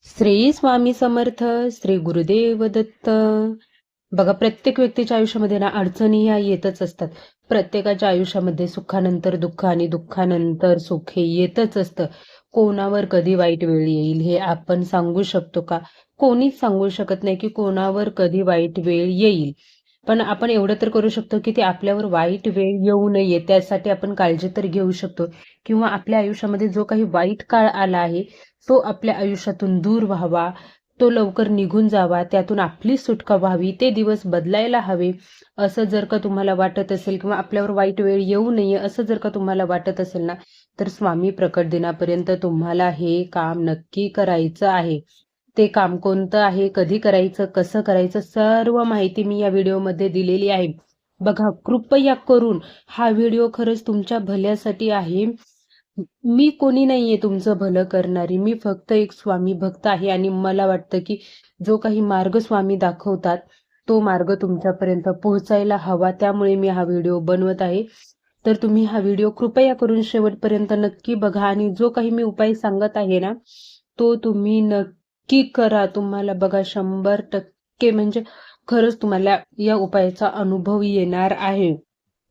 श्री स्वामी समर्थ. श्री गुरुदेव दत्त. बघा, प्रत्येक व्यक्तीच्या आयुष्यामध्ये ना अडचणी ह्या येतच असतात. प्रत्येकाच्या आयुष्यामध्ये सुखानंतर दुःख आणि दुःखानंतर सुख हे येतच असतं. कोणावर कधी वाईट वेळ येईल हे आपण सांगू शकतो का? कोणीच सांगू शकत नाही की कोणावर कधी वाईट वेळ येईल. पण आपण एवढं तर करू शकतो की ते आपल्यावर वाईट वेळ येऊ नये त्यासाठी आपण काळजी तर घेऊ शकतो. किंवा आपल्या आयुष्यामध्ये जो काही वाईट काळ आला आहे तो आपल्या आयुष्यातून दूर व्हावा, तो लवकर निघून जावा, त्यातून आपली सुटका व्हावी, ते दिवस बदलायला हवे असं जर का तुम्हाला वाटत असेल किंवा आपल्यावर वाईट वेळ येऊ नये असं जर का तुम्हाला वाटत असेल ना, तर स्वामी प्रकट दिनापर्यंत तुम्हाला हे काम नक्की करायचं आहे. ते काम कोणतं आहे, कधी करायचं, कसं करायचं, सर्व माहिती मी या व्हिडिओमध्ये दिलेली आहे. बघा, कृपया करून हा व्हिडिओ खरंच तुमच्या भल्यासाठी आहे. मी कोणी नाहीये तुमचं भलं करणारी. मी फक्त एक स्वामी भक्त आहे आणि मला वाटतं की जो काही मार्ग स्वामी दाखवतात तो मार्ग तुमच्यापर्यंत पोहोचायला हवा. त्यामुळे मी हा व्हिडिओ बनवत आहे. तर तुम्ही हा व्हिडिओ कृपया करून शेवटपर्यंत नक्की बघा आणि जो काही मी उपाय सांगत आहे ना, तो तुम्ही नक्की करा. तुम्हाला बघा 100% म्हणजे खरंच तुम्हाला या उपायाचा अनुभव येणार आहे.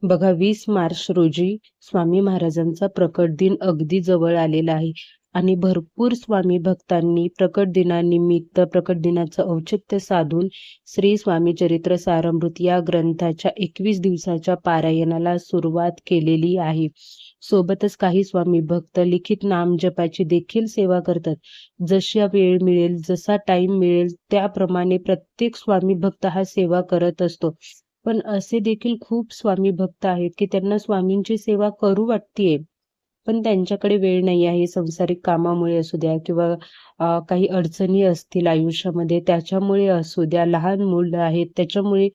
बघा, 20 मार्च रोजी स्वामी महाराजांचा प्रकट दिन अगदी जवळ आलेला आहे आणि भरपूर स्वामी भक्तांनी प्रकट दिनानिमित्त प्रकट दिनाचं औचित्य साधून श्री स्वामी चरित्र सारामृत या ग्रंथाच्या 21 दिवसाच्या पारायणाला सुरुवात केलेली आहे. सोबतच काही स्वामी भक्त लिखित नामजपाची देखील सेवा करतात. जशा वेळ मिळेल, जसा टाइम मिळेल त्याप्रमाणे प्रत्येक स्वामी भक्त हा सेवा करत असतो. पण असे देखील खूप स्वामी भक्त आहेत की त्यांना स्वामींची सेवा करू वाटतेय, पण त्यांच्याकडे वेळ नाही आहे. सांसारिक कामामुळे असू द्या किंवा काही अडचणी असतील आयुष्यामध्ये त्याच्यामुळे असू द्या, लहान मुलं आहेत त्याच्यामुळे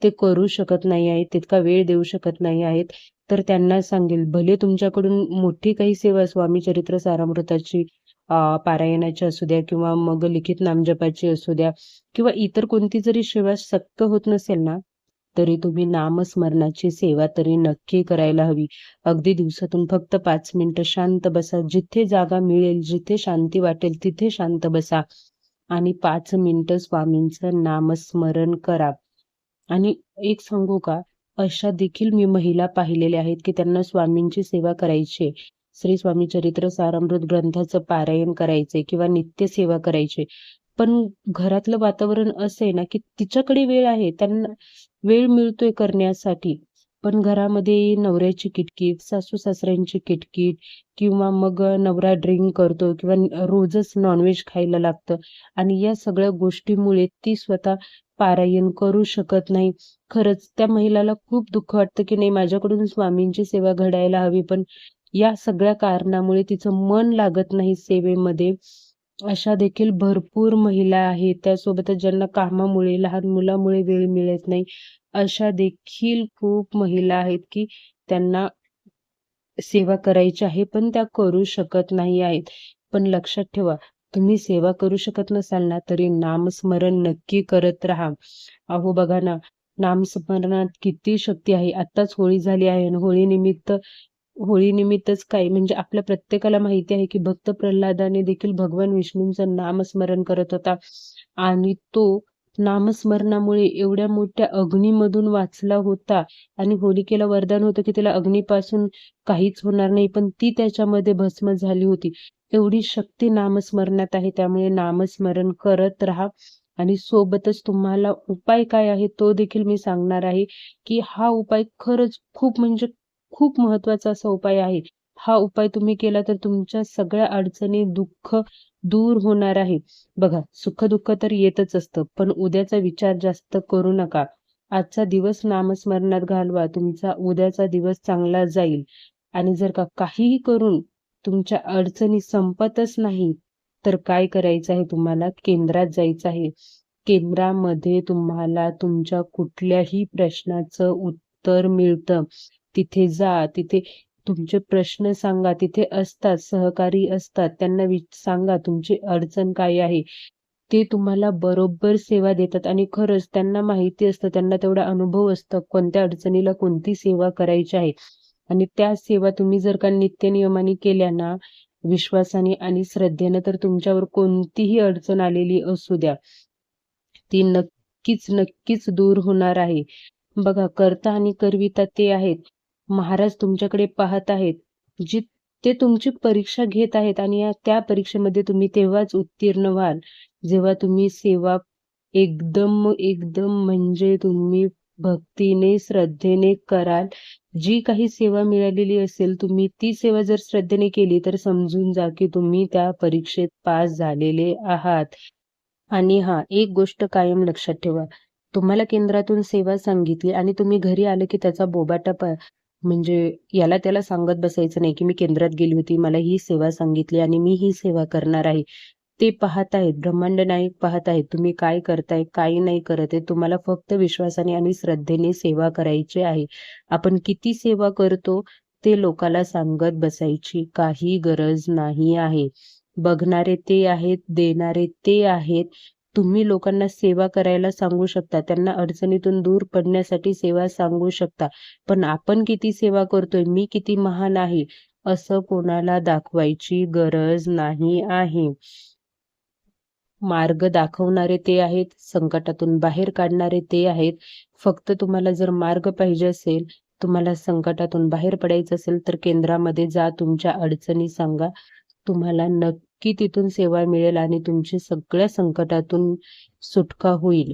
ते करू शकत नाही आहेत, तितका वेळ देऊ शकत नाही आहेत. तर त्यांना सांगेल, भले तुमच्याकडून मोठी काही सेवा स्वामी चरित्र सारामृताची पारायणाची असू द्या किंवा मग लिखित नामजपाची असू द्या किंवा इतर कोणती जरी सेवा शक्य होत नसेल ना, तरी तुम्ही नामस्मरणाची सेवा तरी नक्की करायला हवी. अगदी दिवसातून फक्त 5 मिनिटं शांत बसा. जिथे जागा मिळेल, जिथे शांती वाटेल तिथे शांत बसा आणि 5 मिनिटं स्वामींचं नामस्मरण करा. आणि एक सांगू का, अशा देखील मी महिला पाहिलेल्या आहेत की त्यांना स्वामींची सेवा करायची, श्री स्वामी चरित्र सारामृत ग्रंथाचं पारायण करायचंय किंवा नित्य सेवा करायची, पण घरातलं वातावरण असं आहे ना की तिच्याकडे वेळ आहे, त्यांना वेळ मिळतोय करण्यासाठी, पण घरामध्ये नवऱ्याची किटकिट, सासू सासऱ्यांची किटकिट किंवा मग नवरा ड्रिंक करतो किंवा रोजच नॉनव्हेज खायला लागतं आणि या सगळ्या गोष्टीमुळे ती स्वतः पारायण करू शकत नाही. खरंच त्या महिलाला खूप दुःख वाटतं की नाही, माझ्याकडून स्वामींची सेवा घडायला हवी, पण या सगळ्या कारणामुळे तिचं मन लागत नाही सेवेमध्ये. अशा देखील भरपूर महिला आहेत. त्यासोबतच ज्यांना कामामुळे, लहान मुलामुळे वेळ मिळत नाही, अशा देखील खूप महिला आहेत की त्यांना सेवा करायची आहे पण त्या करू शकत नाही आहेत. पण लक्षात ठेवा, तुम्ही सेवा करू शकत नसाल ना, तरी नामस्मरण नक्की करत राहा. अहो बघा ना, नामस्मरणात किती शक्ती आहे. आत्ताच होळी झाली आहे आणि होळीनिमित्तच काय म्हणजे आपल्या प्रत्येकाला माहिती आहे की भक्त प्रल्हादाने देखील भगवान विष्णूंचं नामस्मरण करत होता आणि तो नामस्मरणामुळे एवढ्या मोठ्या अग्नीमधून वाचला होता आणि होलिकेला वरदान होतं की तिला अग्नीपासून काहीच होणार नाही, पण ती त्याच्यामध्ये भस्म झाली होती. एवढी शक्ती नामस्मरणात आहे. त्यामुळे नामस्मरण करत राहा आणि सोबतच तुम्हाला उपाय काय आहे तो देखील मी सांगणार आहे की हा उपाय खरंच खूप म्हणजे खूप महत्वाचा असा उपाय आहे. हा उपाय तुम्ही केला तर तुमच्या सगळ्या अडचणी, दुःख दूर होणार आहे. बघा, सुख-दुःख तर येतच असतं, पण उद्याचा विचार जास्त करू नका. आजचा दिवस नामस्मरणात घालवा, तुमचा उद्याचा दिवस चांगला जाईल. आणि जर का काहीही करून तुमच्या अडचणी संपतच नाही, तर काय करायचं आहे तुम्हाला? केंद्रात जायचं आहे. केंद्रामध्ये तुम्हाला तुमच्या कुठल्याही प्रश्नाचं उत्तर मिळतं. तिथे जा, तिथे तुमचे प्रश्न सांगा, तिथे असतात, सहकारी असतात. त्यांना सांगा तुमची अडचण काय आहे. ते तुम्हाला बरोबर सेवा देतात आणि खरंच त्यांना माहिती असतं, त्यांना तेवढा अनुभव असतं, कोणत्या अडचणीला कोणती सेवा करायची आहे. आणि त्या सेवा तुम्ही जर का नित्यनियमाने केल्या ना, विश्वासाने आणि श्रद्धेनं तर तुमच्यावर कोणतीही अडचण आलेली असू द्या, ती नक्कीच नक्कीच दूर होणार आहे. बघा, कर्ता आणि करविता ते आहेत. महाराज तुमच्याकडे पाहत आहेत. जी ते तुमची परीक्षा घेत आहेत आणि त्या परीक्षेमध्ये तुम्ही तेव्हाच उत्तीर्ण व्हाल, जेव्हा तुम्ही सेवा एकदम एकदम म्हणजे तुम्ही भक्तीने, श्रद्धेने कराल. जी काही सेवा मिळालेली असेल, तुम्ही ती सेवा जर श्रद्धेने केली, तर समजून जा की तुम्ही त्या परीक्षेत पास झालेले आहात. आणि हां, एक गोष्ट कायम लक्षात ठेवा. तुम्हाला केंद्रातून सेवा सांगितली आणि तुम्ही घरी आले की त्याचा बोबाटा म्हणजे याला त्याला सांगत बसायचं नाही, की मी केंद्रात गेली होती, मला ही सेवा सांगितली आणि मी ही सेवा करणार आहे. ते पाहत आहेत, ब्रह्मांड नायक पाहत आहेत, तुम्ही काय करताय, काय नाही करत आहे. तुम्हाला फक्त विश्वासाने आणि श्रद्धेने सेवा करायची आहे. आपण किती सेवा करतो, ते लोकाला सांगत बसायची काही गरज नाही आहे. बघणारे ते आहेत, देणारे ते आहेत. तुम्ही लोकांना सेवा करायला सांगू शकता, त्यांना अडचणीतून दूर पडण्यासाठी सेवा सांगू शकता. पण आपण किती सेवा करतोय, मी किती महान आहे, असं कोणाला दाखवायची गरज नाही आहे. मार्ग दाखवणारे ते आहेत, संकटातून बाहेर काढणारे ते आहेत. फक्त तुम्हाला जर मार्ग पाहिजे असेल, तुम्हाला संकटातून बाहेर पडायचं असेल, तर केंद्रामध्ये जा, तुमच्या अडचणी सांगा. तुम्हाला नक्की तिथून सेवा मिळेल आणि तुमची सगळ्या संकटातून सुटका होईल.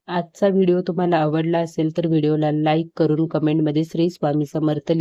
आजचा व्हिडिओ तुम्हाला आवडला असेल तर व्हिडिओला लाईक करून कमेंटमध्ये श्री स्वामी समर्थ